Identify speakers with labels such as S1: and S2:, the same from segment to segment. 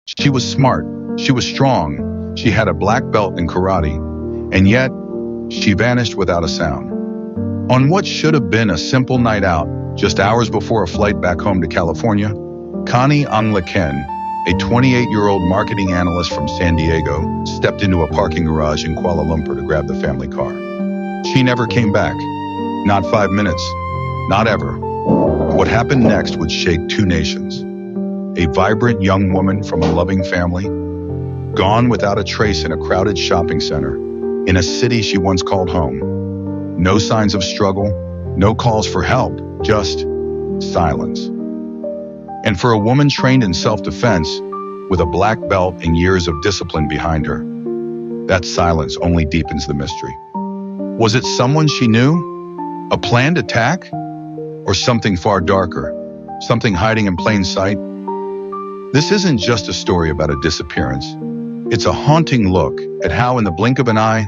S1: She was smart, she was strong, she had a black belt in karate, and yet she vanished without a sound. On what should have been a simple night out, just hours before a flight back home to California, Canny Ong Lay Kian, a 28-year-old marketing analyst from San Diego, stepped into a parking garage in Kuala Lumpur to grab the family car. She never came back. Not 5 minutes. Not ever. What happened next would shake two nations. A vibrant young woman from a loving family, gone without a trace in a crowded shopping center, in a city she once called home. No signs of struggle, no calls for help, just silence. And for a woman trained in self-defense, with a black belt and years of discipline behind her, that silence only deepens the mystery. Was it someone she knew? A planned attack? Or something far darker? Something hiding in plain sight? This isn't just a story about a disappearance. It's a haunting look at how in the blink of an eye,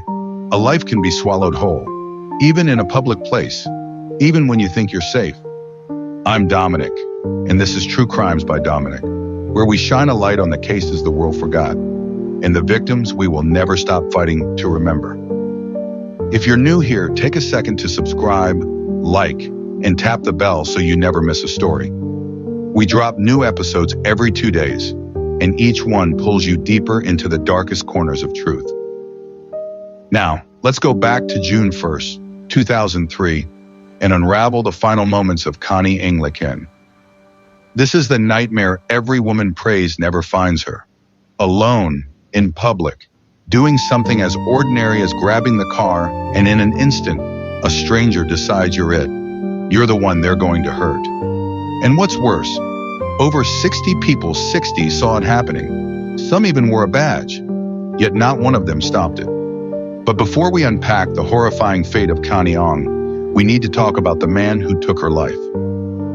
S1: a life can be swallowed whole, even in a public place, even when you think you're safe. I'm Dominic, and this is True Crimes by Dominic, where we shine a light on the cases the world forgot, and the victims we will never stop fighting to remember. If you're new here, take a second to subscribe, like, and tap the bell so you never miss a story. We drop new episodes every 2 days, and each one pulls you deeper into the darkest corners of truth. Now, let's go back to June 1st, 2003, and unravel the final moments of Canny Ong Lay Kian. This is the nightmare every woman prays never finds her. Alone, in public, doing something as ordinary as grabbing the car, and in an instant, a stranger decides you're it. You're the one they're going to hurt. And what's worse, over 60 people, 60 saw it happening. Some even wore a badge, yet not one of them stopped it. But before we unpack the horrifying fate of Canny Ong, we need to talk about the man who took her life.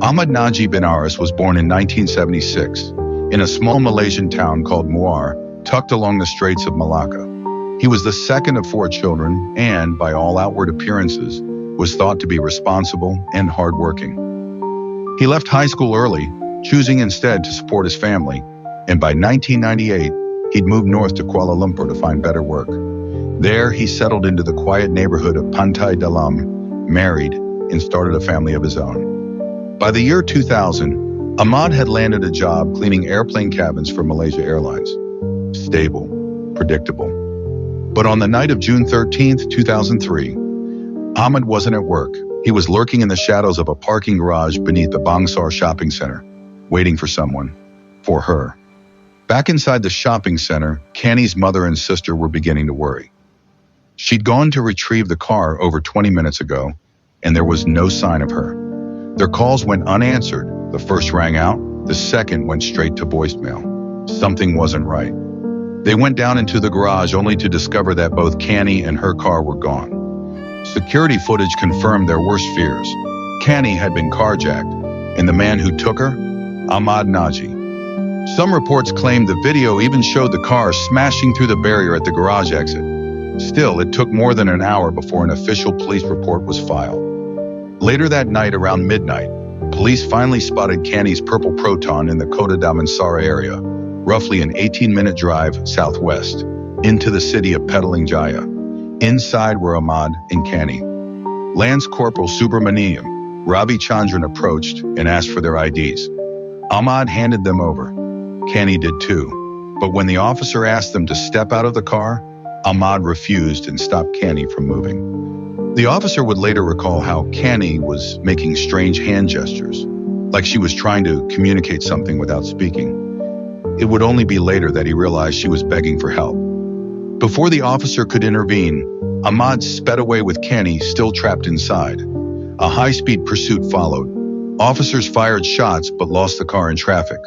S1: Ahmad Najib bin Aris was born in 1976 in a small Malaysian town called Muar, tucked along the Straits of Malacca. He was the second of 4 children and, by all outward appearances, was thought to be responsible and hardworking. He left high school early, choosing instead to support his family, and by 1998, he'd moved north to Kuala Lumpur to find better work. There, he settled into the quiet neighborhood of Pantai Dalam, married, and started a family of his own. By the year 2000, Ahmad had landed a job cleaning airplane cabins for Malaysia Airlines. Stable, predictable. But on the night of June 13th, 2003, Ahmad wasn't at work. He was lurking in the shadows of a parking garage beneath the Bangsar shopping center, waiting for someone, for her. Back inside the shopping center, Canny's mother and sister were beginning to worry. She'd gone to retrieve the car over 20 minutes ago, and there was no sign of her. Their calls went unanswered. The first rang out, the second went straight to voicemail. Something wasn't right. They went down into the garage only to discover that both Canny and her car were gone. Security footage confirmed their worst fears. Canny had been carjacked, and the man who took her, Ahmad Najib. Some reports claimed the video even showed the car smashing through the barrier at the garage exit. Still, it took more than an hour before an official police report was filed. Later that night, around midnight, police finally spotted Canny's purple Proton in the Kota Damansara area, roughly an 18-minute drive southwest, into the city of Petaling Jaya. Inside were Ahmad and Canny. Lance Corporal Subramaniam, Ravi Chandran approached and asked for their IDs. Ahmad handed them over. Canny did too. But when the officer asked them to step out of the car, Ahmad refused and stopped Canny from moving. The officer would later recall how Canny was making strange hand gestures, like she was trying to communicate something without speaking. It would only be later that he realized she was begging for help. Before the officer could intervene, Ahmad sped away with Canny still trapped inside. A high-speed pursuit followed. Officers fired shots but lost the car in traffic.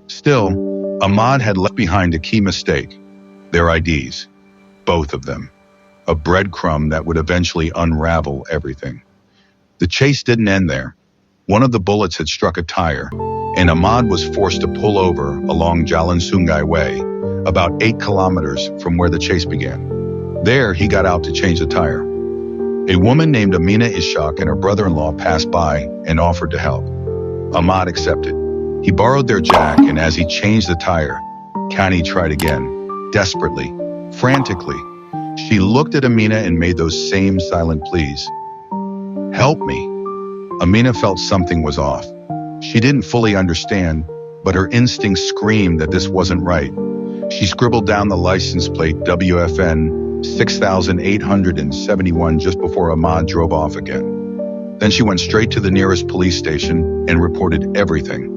S1: Still, Ahmad had left behind a key mistake: their IDs. Both of them. A breadcrumb that would eventually unravel everything. The chase didn't end there. One of the bullets had struck a tire, and Ahmad was forced to pull over along Jalan Sungai Way, about 8 kilometers from where the chase began. There, he got out to change the tire. A woman named Amina Ishaq and her brother-in-law passed by and offered to help. Ahmad accepted. He borrowed their jack, and as he changed the tire, Canny tried again, desperately, frantically. She looked at Amina and made those same silent pleas. Help me. Amina felt something was off. She didn't fully understand, but her instinct screamed that this wasn't right. She scribbled down the license plate WFN 6871 just before Ahmad drove off again. Then she went straight to the nearest police station and reported everything.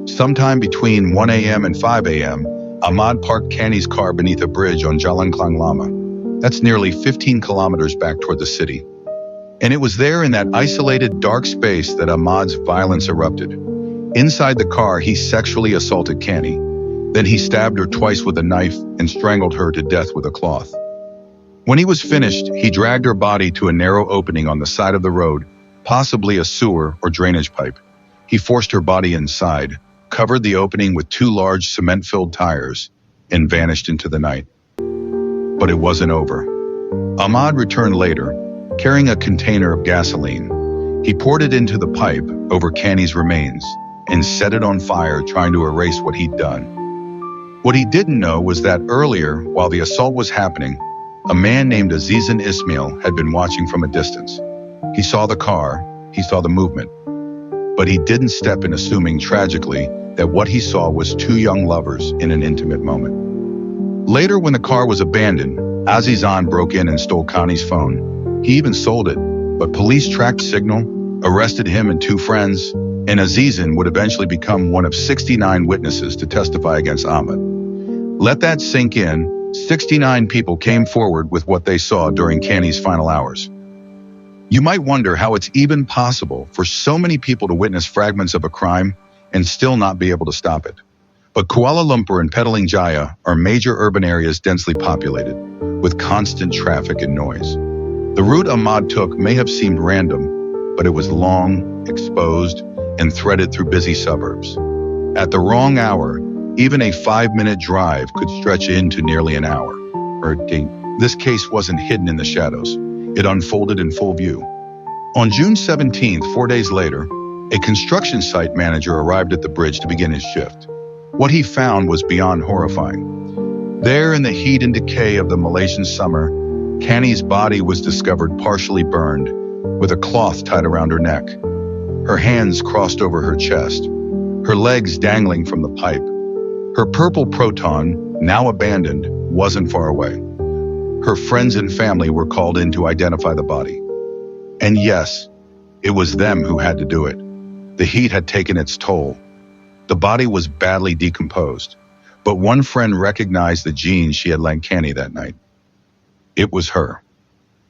S1: Sometime between 1 a.m. and 5 a.m., Ahmad parked Canny's car beneath a bridge on Jalan Klang Lama. That's nearly 15 kilometers back toward the city. And it was there in that isolated, dark space that Ahmad's violence erupted. Inside the car, he sexually assaulted Canny. Then he stabbed her twice with a knife and strangled her to death with a cloth. When he was finished, he dragged her body to a narrow opening on the side of the road, possibly a sewer or drainage pipe. He forced her body inside, covered the opening with 2 large cement-filled tires, and vanished into the night. But it wasn't over. Ahmad returned later, carrying a container of gasoline. He poured it into the pipe over Canny's remains and set it on fire, trying to erase what he'd done. What he didn't know was that earlier, while the assault was happening, a man named Azizan Ismail had been watching from a distance. He saw the car, he saw the movement, but he didn't step in, assuming tragically that what he saw was 2 young lovers in an intimate moment. Later, when the car was abandoned, Azizan broke in and stole Connie's phone. He even sold it, but police tracked signal, arrested him and 2 friends, and Azizan would eventually become one of 69 witnesses to testify against Ahmad. Let that sink in. 69 people came forward with what they saw during Canny's final hours. You might wonder how it's even possible for so many people to witness fragments of a crime and still not be able to stop it. But Kuala Lumpur and Petaling Jaya are major urban areas densely populated, with constant traffic and noise. The route Ahmad took may have seemed random, but it was long, exposed, and threaded through busy suburbs. At the wrong hour, even a 5-minute drive could stretch into nearly an hour. This case wasn't hidden in the shadows. It unfolded in full view. On June 17th, 4 days later, a construction site manager arrived at the bridge to begin his shift. What he found was beyond horrifying. There, in the heat and decay of the Malaysian summer, Canny's body was discovered partially burned, with a cloth tied around her neck. Her hands crossed over her chest, her legs dangling from the pipe. Her purple Proton, now abandoned, wasn't far away. Her friends and family were called in to identify the body. And yes, it was them who had to do it. The heat had taken its toll. The body was badly decomposed, but one friend recognized the jeans she had lent Canny that night. It was her.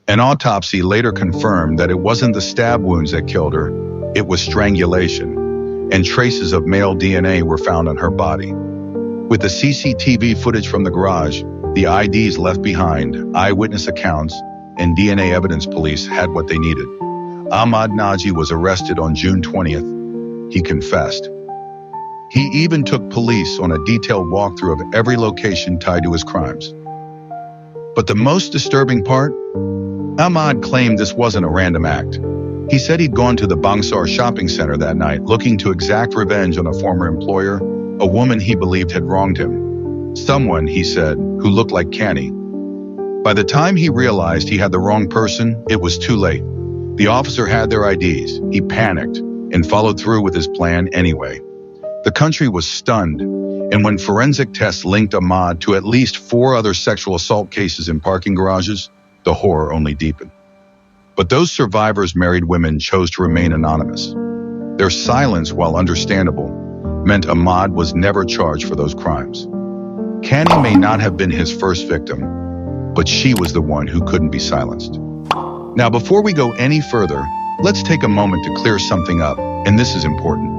S1: An autopsy later confirmed that it wasn't the stab wounds that killed her, it was strangulation, and traces of male DNA were found on her body. With the CCTV footage from the garage, the IDs left behind, eyewitness accounts, and DNA evidence, police had what they needed. Ahmad Naji was arrested on June 20th. He confessed. He even took police on a detailed walkthrough of every location tied to his crimes. But the most disturbing part? Ahmad claimed this wasn't a random act. He said he'd gone to the Bangsar shopping center that night looking to exact revenge on a former employer, a woman he believed had wronged him. Someone, he said, who looked like Canny. By the time he realized he had the wrong person, it was too late. The officer had their IDs. He panicked and followed through with his plan anyway. The country was stunned, and when forensic tests linked Ahmad to at least 4 other sexual assault cases in parking garages, the horror only deepened. But those survivors, married women, chose to remain anonymous. Their silence, while understandable, meant Ahmad was never charged for those crimes. Canny may not have been his first victim, but she was the one who couldn't be silenced. Now, before we go any further, let's take a moment to clear something up, and this is important.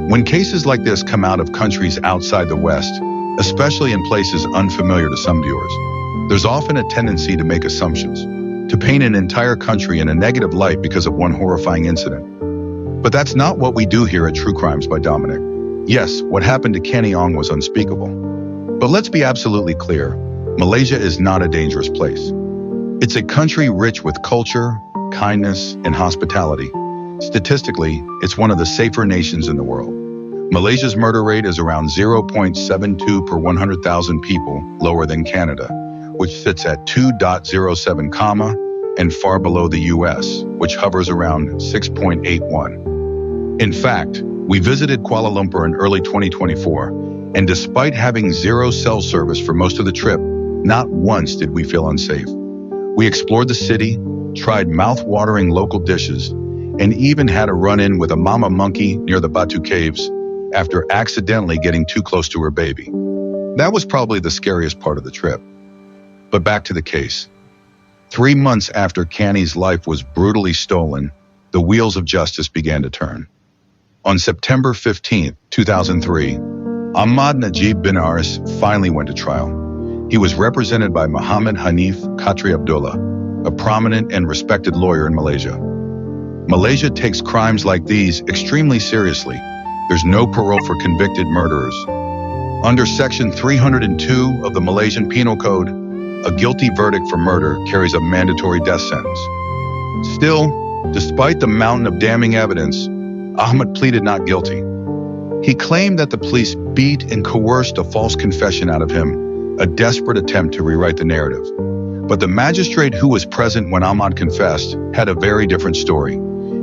S1: When cases like this come out of countries outside the West, especially in places unfamiliar to some viewers, there's often a tendency to make assumptions, to paint an entire country in a negative light because of one horrifying incident. But that's not what we do here at True Crimes by Dominic. Yes, what happened to Canny Ong was unspeakable. But let's be absolutely clear, Malaysia is not a dangerous place. It's a country rich with culture, kindness, and hospitality. Statistically, it's one of the safer nations in the world. Malaysia's murder rate is around 0.72 per 100,000 people, lower than Canada, which sits at 2.07 comma, and far below the US, which hovers around 6.81. In fact, we visited Kuala Lumpur in early 2024, and despite having zero cell service for most of the trip, not once did we feel unsafe. We explored the city, tried mouth-watering local dishes, and even had a run-in with a mama monkey near the Batu Caves after accidentally getting too close to her baby. That was probably the scariest part of the trip. But back to the case. 3 months after Canny's life was brutally stolen, the wheels of justice began to turn. On September 15, 2003, Ahmad Najib bin Aris finally went to trial. He was represented by Muhammad Hanif Khatri Abdullah, a prominent and respected lawyer in Malaysia. Malaysia takes crimes like these extremely seriously. There's no parole for convicted murderers. Under Section 302 of the Malaysian Penal Code, a guilty verdict for murder carries a mandatory death sentence. Still, despite the mountain of damning evidence, Ahmad pleaded not guilty. He claimed that the police beat and coerced a false confession out of him, a desperate attempt to rewrite the narrative. But the magistrate who was present when Ahmad confessed had a very different story.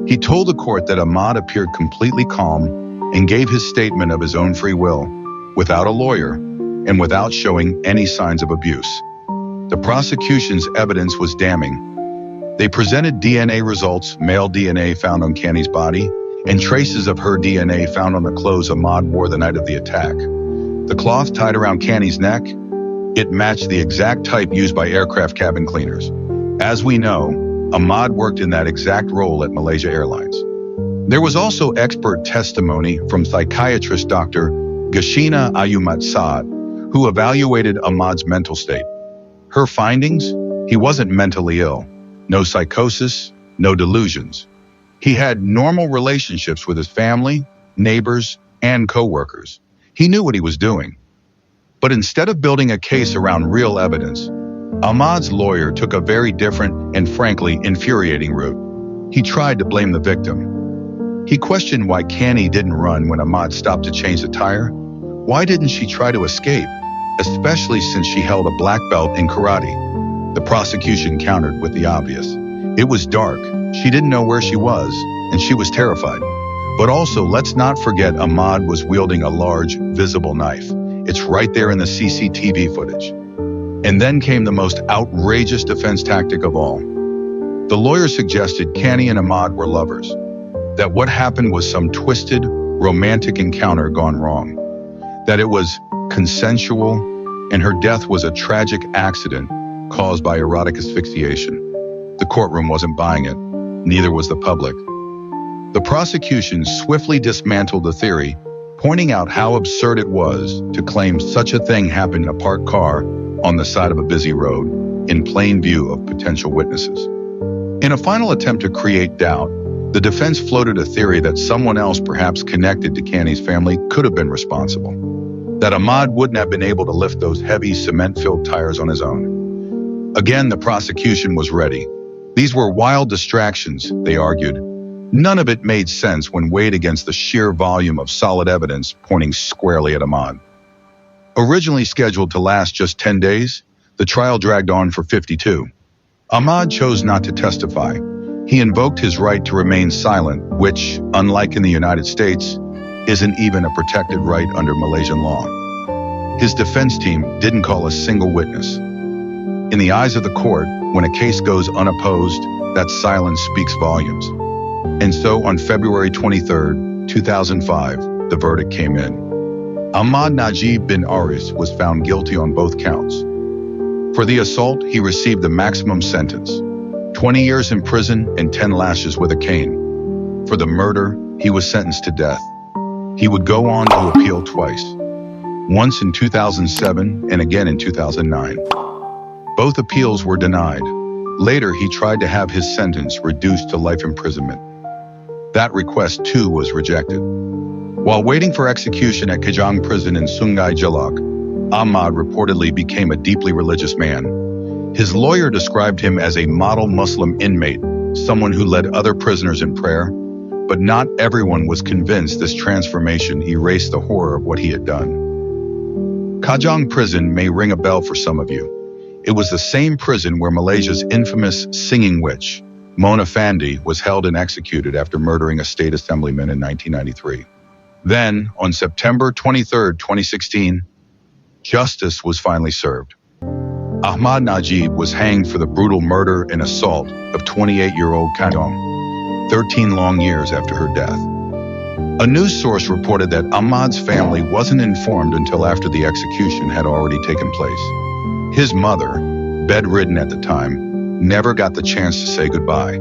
S1: He told the court that Ahmad appeared completely calm and gave his statement of his own free will, without a lawyer, and without showing any signs of abuse. The prosecution's evidence was damning. They presented DNA results, male DNA found on Canny's body, and traces of her DNA found on the clothes Ahmad wore the night of the attack. The cloth tied around Canny's neck, it matched the exact type used by aircraft cabin cleaners. As we know, Ahmad worked in that exact role at Malaysia Airlines. There was also expert testimony from psychiatrist Dr. Gashina Ayumat Saad, who evaluated Ahmad's mental state. Her findings? He wasn't mentally ill. No psychosis, no delusions. He had normal relationships with his family, neighbors, and co-workers. He knew what he was doing. But instead of building a case around real evidence, Ahmad's lawyer took a very different and frankly infuriating route. He tried to blame the victim. He questioned why Canny didn't run when Ahmad stopped to change the tire. Why didn't she try to escape, especially since she held a black belt in karate? The prosecution countered with the obvious. It was dark, she didn't know where she was, and she was terrified. But also, let's not forget Ahmad was wielding a large, visible knife. It's right there in the CCTV footage. And then came the most outrageous defense tactic of all. The lawyer suggested Canny and Ahmad were lovers, that what happened was some twisted, romantic encounter gone wrong, that it was consensual, and her death was a tragic accident caused by erotic asphyxiation. The courtroom wasn't buying it, neither was the public. The prosecution swiftly dismantled the theory, pointing out how absurd it was to claim such a thing happened in a parked car on the side of a busy road, in plain view of potential witnesses. In a final attempt to create doubt, the defense floated a theory that someone else perhaps connected to Canny's family could have been responsible, that Ahmad wouldn't have been able to lift those heavy cement-filled tires on his own. Again, the prosecution was ready. These were wild distractions, they argued. None of it made sense when weighed against the sheer volume of solid evidence pointing squarely at Ahmad. Originally scheduled to last just 10 days, the trial dragged on for 52. Ahmad chose not to testify. He invoked his right to remain silent, which, unlike in the United States, isn't even a protected right under Malaysian law. His defense team didn't call a single witness. In the eyes of the court, when a case goes unopposed, that silence speaks volumes. And so on February 23, 2005, the verdict came in. Ahmad Najib bin Aris was found guilty on both counts. For the assault, he received the maximum sentence, 20 years in prison and 10 lashes with a cane. For the murder, he was sentenced to death. He would go on to appeal twice, once in 2007 and again in 2009. Both appeals were denied. Later, he tried to have his sentence reduced to life imprisonment. That request, too, was rejected. While waiting for execution at Kajang prison in Sungai Jelak, Ahmad reportedly became a deeply religious man. His lawyer described him as a model Muslim inmate, someone who led other prisoners in prayer. But not everyone was convinced this transformation erased the horror of what he had done. Kajang Prison may ring a bell for some of you. It was the same prison where Malaysia's infamous singing witch, Mona Fandey, was held and executed after murdering a state assemblyman in 1993. Then, on September 23, 2016, justice was finally served. Ahmad Najib was hanged for the brutal murder and assault of 28-year-old Canny Ong, 13 long years after her death. A news source reported that Ahmad's family wasn't informed until after the execution had already taken place. His mother, bedridden at the time, never got the chance to say goodbye.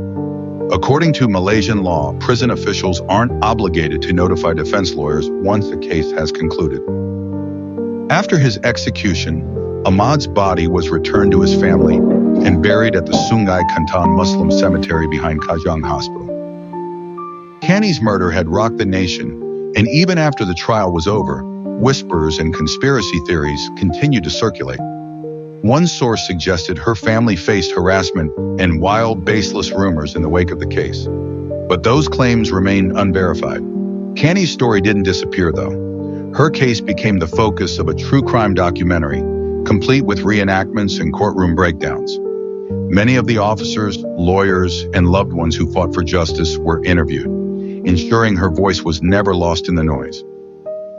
S1: According to Malaysian law, prison officials aren't obligated to notify defense lawyers once a case has concluded. After his execution, Ahmad's body was returned to his family and buried at the Sungai Kantan Muslim cemetery behind Kajang Hospital. Canny's murder had rocked the nation, and even after the trial was over, whispers and conspiracy theories continued to circulate. One source suggested her family faced harassment and wild, baseless rumors in the wake of the case. But those claims remained unverified. Canny's story didn't disappear, though. Her case became the focus of a true crime documentary, complete with reenactments and courtroom breakdowns. Many of the officers, lawyers, and loved ones who fought for justice were interviewed, ensuring her voice was never lost in the noise.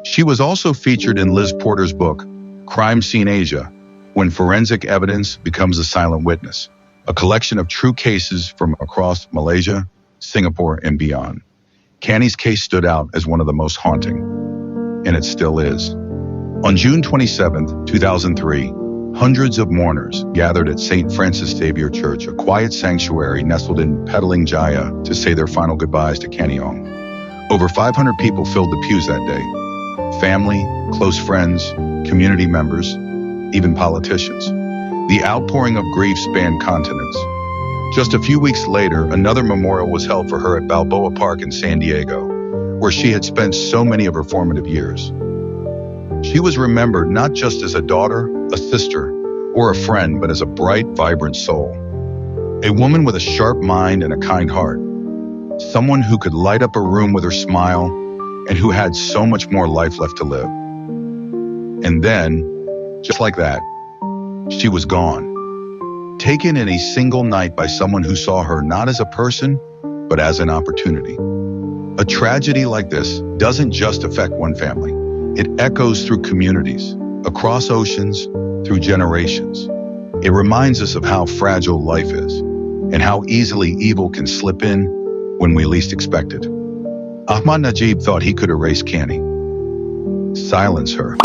S1: She was also featured in Liz Porter's book, Crime Scene Asia, When Forensic Evidence Becomes a Silent Witness, a collection of true cases from across Malaysia, Singapore, and beyond. Canny's case stood out as one of the most haunting, and it still is. On June 27, 2003, hundreds of mourners gathered at St. Francis Xavier Church, a quiet sanctuary nestled in Petaling Jaya, to say their final goodbyes to Canny Ong. Over 500 people filled the pews that day. Family, close friends, community members, even politicians. The outpouring of grief spanned continents. Just a few weeks later, another memorial was held for her at Balboa Park in San Diego, where she had spent so many of her formative years. She was remembered not just as a daughter, a sister, or a friend, but as a bright, vibrant soul. A woman with a sharp mind and a kind heart. Someone who could light up a room with her smile and who had so much more life left to live. And then, just like that, she was gone. Taken in a single night by someone who saw her not as a person, but as an opportunity. A tragedy like this doesn't just affect one family. It echoes through communities, across oceans, through generations. It reminds us of how fragile life is, and how easily evil can slip in when we least expect it. Ahmad Najib thought he could erase Canny, silence her,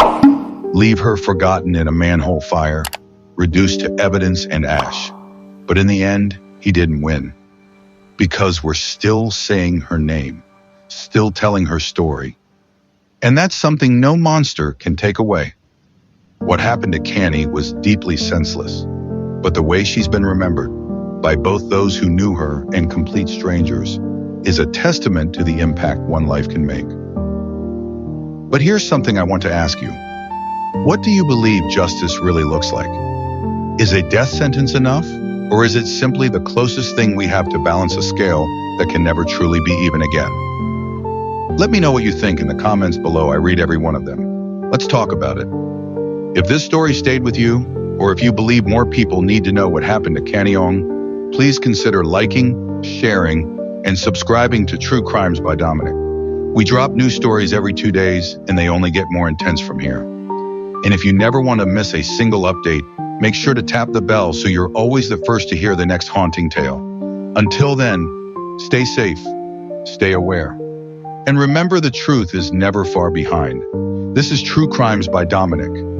S1: leave her forgotten in a manhole fire, reduced to evidence and ash. But in the end, he didn't win. Because we're still saying her name, still telling her story. And that's something no monster can take away. What happened to Canny was deeply senseless, but the way she's been remembered, by both those who knew her and complete strangers, is a testament to the impact one life can make. But here's something I want to ask you. What do you believe justice really looks like? Is a death sentence enough? Or is it simply the closest thing we have to balance a scale that can never truly be even again? Let me know what you think in the comments below. I read every one of them. Let's talk about it. If this story stayed with you, or if you believe more people need to know what happened to Canny Ong, please consider liking, sharing, and subscribing to True Crimes by Dominic. We drop new stories every 2 days, and they only get more intense from here. And if you never want to miss a single update, make sure to tap the bell so you're always the first to hear the next haunting tale. Until then, stay safe, stay aware, and remember the truth is never far behind. This is True Crimes by Dominic.